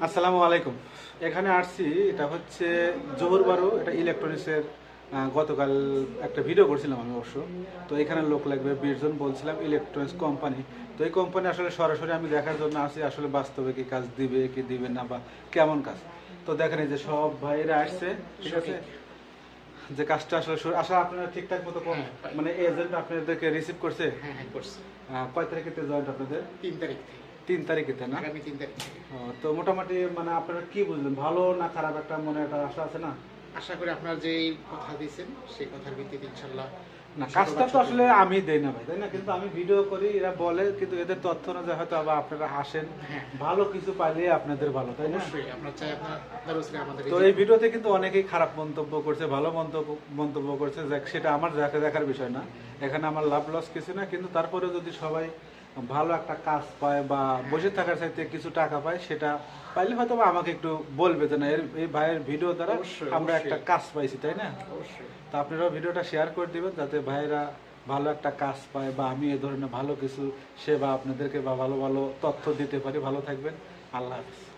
আসসালামু আলাইকুম। এখানে আসছি, এটা হচ্ছে জহুর বারু, এটা ইলেকট্রনিক্সের। গতকাল একটা ভিডিও করছিলাম আমি অবশ্য। তো এখানে লোক লাগবে 20 জন বলছিলাম, ইলেকট্রনিক্স কোম্পানি। তো এই কোম্পানি আসলে সরাসরি আমি দেখার জন্য আসি, আসলে বাস্তবে কি কাজ দিবে কি দিবে না, বা কেমন কাজ। তো দেখেন এই যে সব ভাইরা আসছে, ঠিক আছে, যে কাজটা আসলে আসলে আপনারা ঠিকঠাক মতো মানে এজেন্ট আপনাদেরকে রিসিভ করছে। হ্যাঁ, করছি। কয় তারিখে জয়েন্ট আপনাদের? ৩ তারিখ থেকে। 3 তারিখেতে না? আগামী ৩ তারিখ থেকে। তো মোটামুটি মানে আপনারা কি বুঝলেন, ভালো না খারাপ, একটা মনে একটা আশা আছে না? আশা করি আপনার যেই কথা দিয়েছেন সেই কথার ভিত্তিতে ইনশাল্লাহ। না, কাজটা তো আসলে আমি দেই না ভাই, তাই না? কিন্তু আমি ভিডিও করি, এরা বলে, কিন্তু এদের তথ্য না যে হয়তো আবার আপনারা আসেন, হ্যাঁ, ভালো কিছু পাইলে আপনাদের ভালো, তাই না? অবশ্যই আপনার চাই আপনার রসিলে আমাদের তো এই ভিডিওতে কিন্তু অনেকেই খারাপ মন্তব্য করছে, ভালো মন্তব্য করছে, যাক সেটা আমার দেখার বিষয় না। এখানে আমার লাভ লস কিছু না, কিন্তু তারপরে যদি সবাই ভালো একটা কাজ পায় বা বসে থাকার চাইতে কিছু টাকা পায়, সেটা পাইলে হয়তো বা আমাকে একটু বলবে যে না, এই ভাইয়ের ভিডিও দ্বারা আমরা একটা কাজ পাইছি, তাই না? অবশ্যই। তো আপনারাও ভিডিওটা শেয়ার করে দিবেন, যাতে ভাইয়েরা ভালো একটা কাজ পায়, বা আমি এ ধরনের ভালো কিছু সেবা আপনাদেরকে বা ভালো ভালো তথ্য দিতে পারি। ভালো থাকবেন। আল্লাহ হাফিজ।